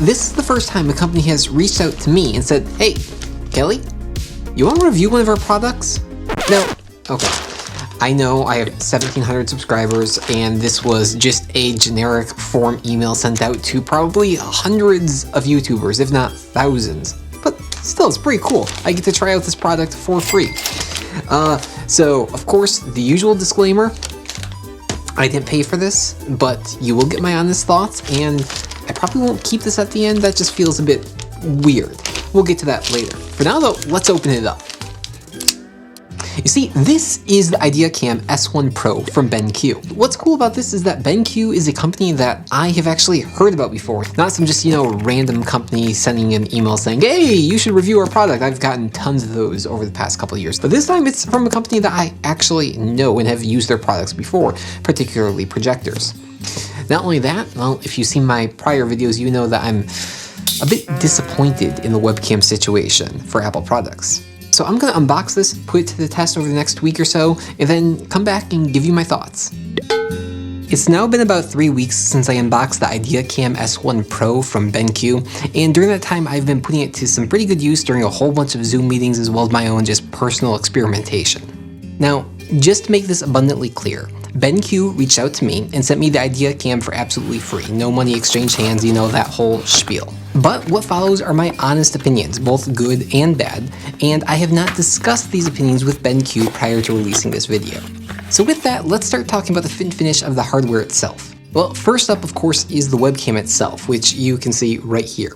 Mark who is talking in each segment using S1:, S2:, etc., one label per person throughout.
S1: This is the first time a company has reached out to me and said, "Hey, Kelly, you want to review one of our products?" No. Okay. I know I have 1,700 subscribers, and this was just a generic form email sent out to probably hundreds of YouTubers, if not thousands. But still, it's pretty cool. I get to try out this product for free. So, of course, the usual disclaimer, I didn't pay for this, but you will get my honest thoughts, and I probably won't keep this at the end. That just feels a bit weird. We'll get to that later. For now, though, let's open it up. You see, this is the IdeaCam S1 Pro from BenQ. What's cool about this is that BenQ is a company that I have actually heard about before. Not some just, random company sending an email saying, "Hey, you should review our product." I've gotten tons of those over the past couple of years. But this time it's from a company that I actually know and have used their products before, particularly projectors. Not only that, well, if you've seen my prior videos, you know that I'm a bit disappointed in the webcam situation for Apple products. So I'm going to unbox this, put it to the test over the next week or so, and then come back and give you my thoughts. It's now been about 3 weeks since I unboxed the IdeaCam S1 Pro from BenQ, and during that time I've been putting it to some pretty good use during a whole bunch of Zoom meetings as well as my own just personal experimentation. Now, just to make this abundantly clear, BenQ reached out to me and sent me the IdeaCam for absolutely free. No money exchanged hands, that whole spiel. But what follows are my honest opinions, both good and bad, and I have not discussed these opinions with BenQ prior to releasing this video. So with that, let's start talking about the fit and finish of the hardware itself. Well, first up, of course, is the webcam itself, which you can see right here.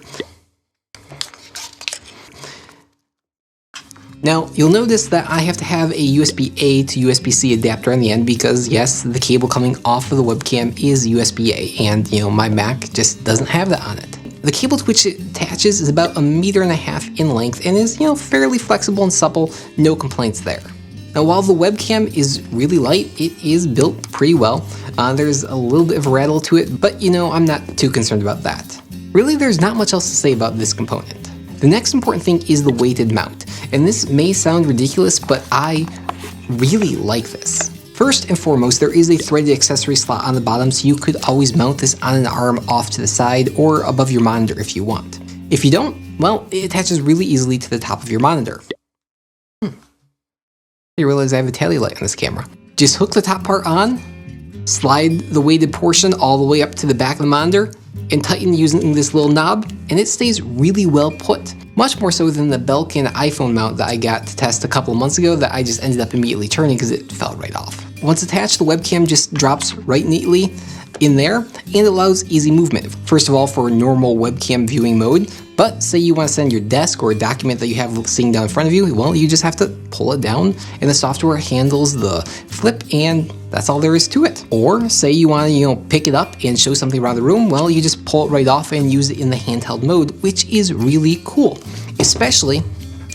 S1: Now, you'll notice that I have to have a USB-A to USB-C adapter on the end because, yes, the cable coming off of the webcam is USB-A, and, my Mac just doesn't have that on it. The cable to which it attaches is about 1.5 meters in length and is, fairly flexible and supple, no complaints there. Now, while the webcam is really light, it is built pretty well. There's a little bit of a rattle to it, but, I'm not too concerned about that. Really, there's not much else to say about this component. The next important thing is the weighted mount, and this may sound ridiculous, but I really like this. First and foremost, there is a threaded accessory slot on the bottom, so you could always mount this on an arm off to the side or above your monitor if you want. If you don't, well, it attaches really easily to the top of your monitor. You realize I have a tally light on this camera. Just hook the top part on, slide the weighted portion all the way up to the back of the monitor, and tighten using this little knob, and it stays really well put. Much more so than the BenQ iPhone mount that I got to test a couple of months ago that I just ended up immediately turning because it fell right off. Once attached, the webcam just drops right neatly in there and allows easy movement. First of all, for normal webcam viewing mode, but say you want to send your desk or a document that you have sitting down in front of you, well, you just have to pull it down and the software handles the flip, and that's all there is to it. Or say you want to, pick it up and show something around the room, well, you just pull it right off and use it in the handheld mode, which is really cool, especially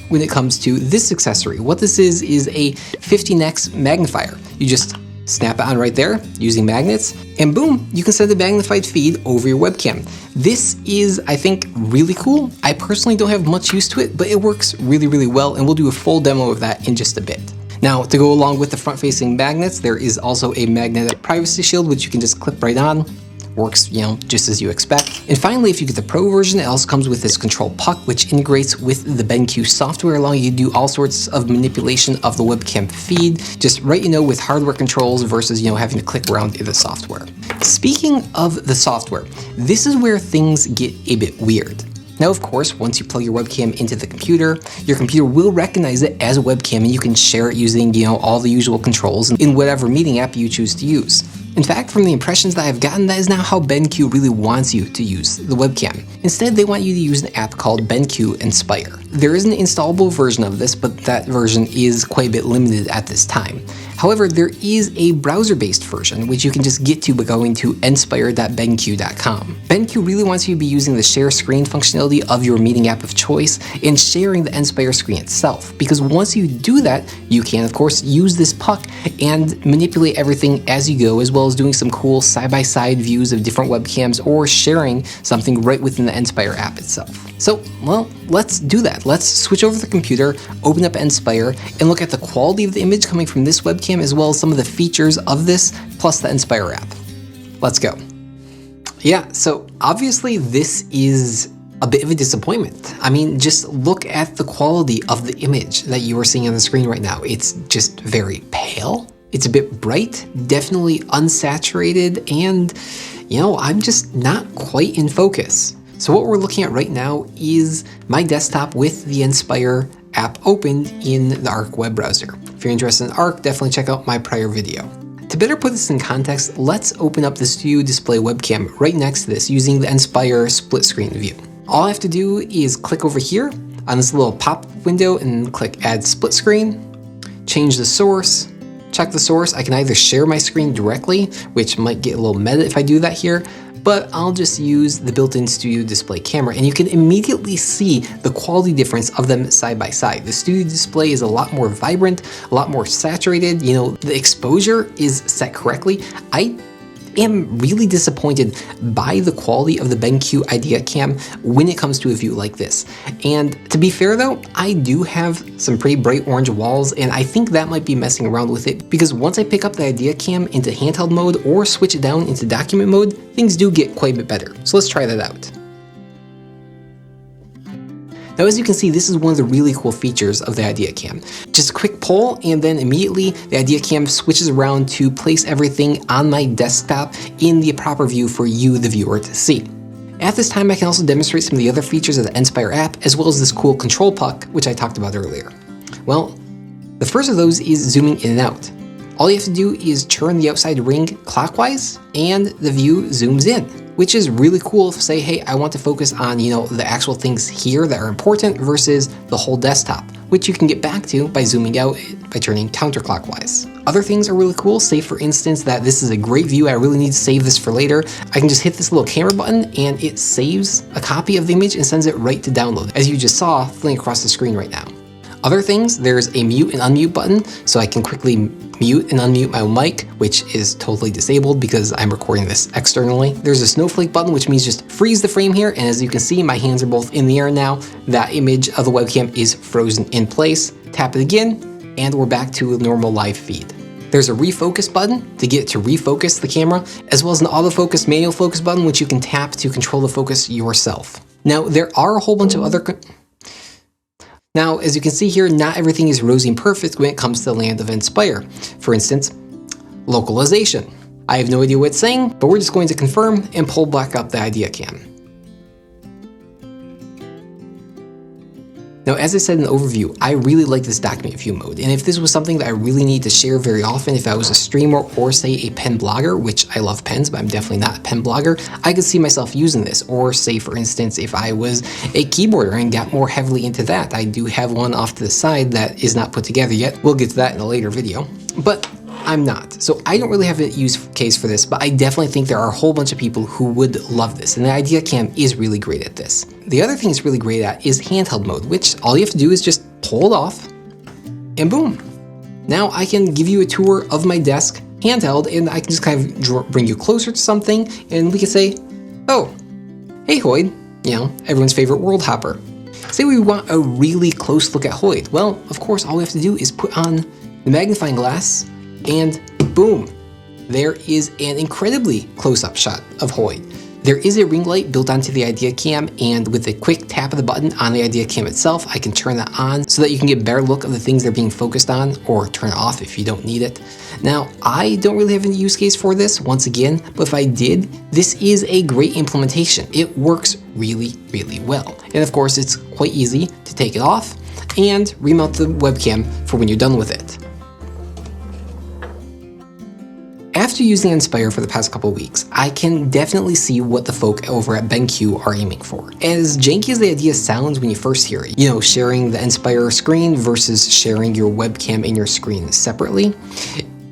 S1: when it comes to this accessory. What this is a 15x magnifier. You just snap it on right there using magnets, and boom, you can send a magnified feed over your webcam. This is, I think, really cool. I personally don't have much use to it, but it works really, really well, and we'll do a full demo of that in just a bit. Now, to go along with the front-facing magnets, there is also a magnetic privacy shield, which you can just clip right on. Works, just as you expect. And finally, if you get the Pro version, it also comes with this control puck, which integrates with the BenQ software, allowing you to do all sorts of manipulation of the webcam feed, just with hardware controls versus, having to click around in the software. Speaking of the software, this is where things get a bit weird. Now, of course, once you plug your webcam into the computer, your computer will recognize it as a webcam, and you can share it using, all the usual controls in whatever meeting app you choose to use. In fact, from the impressions that I've gotten, that is not how BenQ really wants you to use the webcam. Instead, they want you to use an app called BenQ Inspire. There is an installable version of this, but that version is quite a bit limited at this time. However, there is a browser-based version, which you can just get to by going to inspire.benq.com. BenQ really wants you to be using the share screen functionality of your meeting app of choice and sharing the Inspire screen itself, because once you do that, you can, of course, use this puck and manipulate everything as you go, as well as doing some cool side-by-side views of different webcams or sharing something right within the Inspire app itself. So, well, let's do that. Let's switch over the computer, open up Inspire, and look at the quality of the image coming from this webcam, as well as some of the features of this, plus the Inspire app. Let's go. Yeah, so obviously this is a bit of a disappointment. I mean, just look at the quality of the image that you are seeing on the screen right now. It's just very pale. It's a bit bright, definitely unsaturated, and I'm just not quite in focus. So what we're looking at right now is my desktop with the Inspire app opened in the Arc web browser. If you're interested in Arc, definitely check out my prior video. To better put this in context, let's open up the Studio Display webcam right next to this using the Inspire split screen view. All I have to do is click over here on this little pop window and click Add Split Screen, change the source, check the source. I can either share my screen directly, which might get a little meta if I do that here, but I'll just use the built-in Studio Display camera, and you can immediately see the quality difference of them side by side. The Studio Display is a lot more vibrant, a lot more saturated. The exposure is set correctly. I am really disappointed by the quality of the BenQ IdeaCam when it comes to a view like this. And to be fair though, I do have some pretty bright orange walls, and I think that might be messing around with it, because once I pick up the IdeaCam into handheld mode or switch it down into document mode, things do get quite a bit better. So let's try that out. Now, as you can see, this is one of the really cool features of the IdeaCam. Just a quick pull, and then immediately the IdeaCam switches around to place everything on my desktop in the proper view for you, the viewer, to see. At this time, I can also demonstrate some of the other features of the Inspire app, as well as this cool control puck, which I talked about earlier. Well, the first of those is zooming in and out. All you have to do is turn the outside ring clockwise, and the view zooms in, which is really cool if, say, hey, I want to focus on, the actual things here that are important versus the whole desktop, which you can get back to by zooming out by turning counterclockwise. Other things are really cool. Say, for instance, that this is a great view. I really need to save this for later. I can just hit this little camera button and it saves a copy of the image and sends it right to download, as you just saw flicking across the screen right now. Other things, there's a mute and unmute button, so I can quickly mute and unmute my mic, which is totally disabled because I'm recording this externally. There's a snowflake button, which means just freeze the frame here, and as you can see, my hands are both in the air now. That image of the webcam is frozen in place. Tap it again, and we're back to a normal live feed. There's a refocus button to get to refocus the camera, as well as an autofocus manual focus button, which you can tap to control the focus yourself. Now, there are a whole bunch of other Now, as you can see here, not everything is rosy and perfect when it comes to the land of Inspire. For instance, localization. I have no idea what it's saying, but we're just going to confirm and pull back up the IdeaCam. Now, as I said in the overview, I really like this document view mode, and if this was something that I really need to share very often, if I was a streamer or, say, a pen blogger, which I love pens, but I'm definitely not a pen blogger, I could see myself using this. Or, say, for instance, if I was a keyboarder and got more heavily into that. I do have one off to the side that is not put together yet. We'll get to that in a later video, but I'm not. So I don't really have a use case for this, but I definitely think there are a whole bunch of people who would love this, and the IdeaCam is really great at this. The other thing it's really great at is handheld mode, which all you have to do is just pull it off, and boom. Now I can give you a tour of my desk handheld, and I can just kind of bring you closer to something, and we can say, oh, hey Hoyd, everyone's favorite world hopper. Say we want a really close look at Hoyd. Well, of course, all we have to do is put on the magnifying glass, and boom, there is an incredibly close-up shot of Hoyd. There is a ring light built onto the IdeaCam, and with a quick tap of the button on the IdeaCam itself, I can turn that on so that you can get a better look of the things they're being focused on, or turn it off if you don't need it. Now, I don't really have any use case for this, once again, but if I did, this is a great implementation. It works really, really well. And of course, it's quite easy to take it off and remount the webcam for when you're done with it. After using Inspire for the past couple of weeks, I can definitely see what the folk over at BenQ are aiming for. As janky as the idea sounds when you first hear it, sharing the Inspire screen versus sharing your webcam and your screen separately,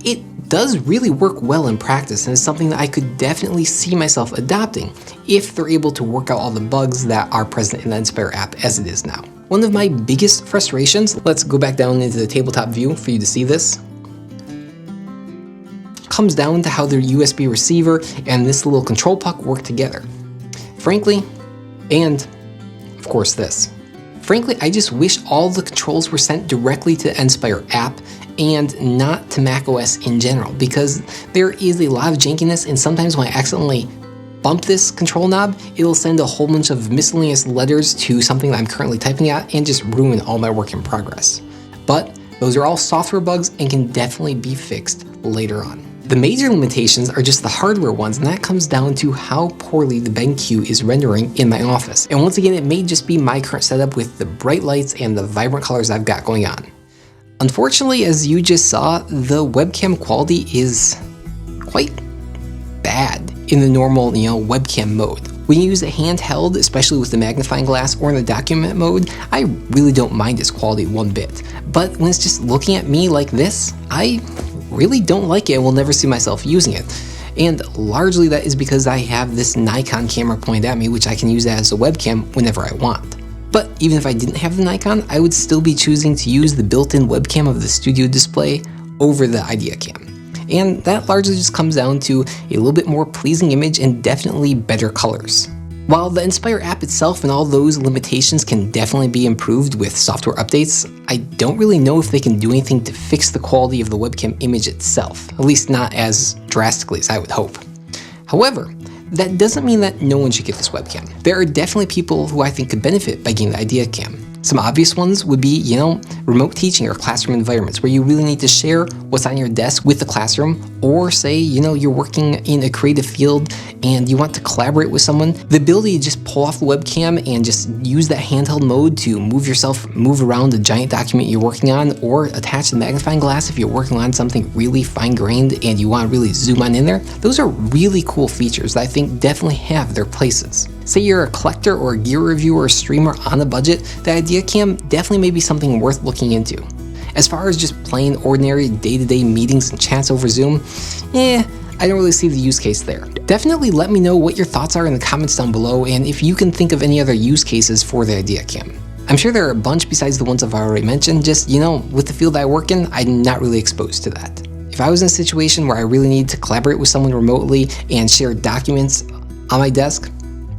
S1: it does really work well in practice, and it's something that I could definitely see myself adopting if they're able to work out all the bugs that are present in the Inspire app as it is now. One of my biggest frustrations, let's go back down into the tabletop view for you to see this, comes down to how their USB receiver and this little control puck work together. Frankly, and of course this. Frankly, I just wish all the controls were sent directly to the Inspire app and not to macOS in general, because there is a lot of jankiness, and sometimes when I accidentally bump this control knob, it'll send a whole bunch of miscellaneous letters to something that I'm currently typing at and just ruin all my work in progress. But those are all software bugs and can definitely be fixed later on. The major limitations are just the hardware ones, and that comes down to how poorly the BenQ is rendering in my office. And once again, it may just be my current setup with the bright lights and the vibrant colors I've got going on. Unfortunately, as you just saw, the webcam quality is quite bad in the normal, webcam mode. When you use a handheld, especially with the magnifying glass or in the document mode, I really don't mind its quality one bit. But when it's just looking at me like this, I really don't like it and will never see myself using it. And largely that is because I have this Nikon camera pointed at me, which I can use as a webcam whenever I want. But even if I didn't have the Nikon, I would still be choosing to use the built-in webcam of the studio display over the IdeaCam. And that largely just comes down to a little bit more pleasing image and definitely better colors. While the Inspire app itself and all those limitations can definitely be improved with software updates, I don't really know if they can do anything to fix the quality of the webcam image itself, at least not as drastically as I would hope. However, that doesn't mean that no one should get this webcam. There are definitely people who I think could benefit by getting the IdeaCam. Some obvious ones would be, remote teaching or classroom environments where you really need to share what's on your desk with the classroom, or say, you're working in a creative field and you want to collaborate with someone. The ability to just pull off the webcam and just use that handheld mode to move around a giant document you're working on, or attach the magnifying glass if you're working on something really fine-grained and you want to really zoom on in there. Those are really cool features that I think definitely have their places. Say you're a collector or a gear reviewer or streamer on a budget, the IdeaCam definitely may be something worth looking into. As far as just plain ordinary day-to-day meetings and chats over Zoom, I don't really see the use case there. Definitely let me know what your thoughts are in the comments down below, and if you can think of any other use cases for the IdeaCam. I'm sure there are a bunch besides the ones I've already mentioned, just, with the field I work in, I'm not really exposed to that. If I was in a situation where I really need to collaborate with someone remotely and share documents on my desk,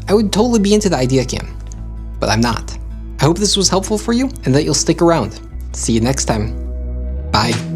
S1: I would totally be into the IdeaCam, but I'm not. I hope this was helpful for you and that you'll stick around. See you next time. Bye.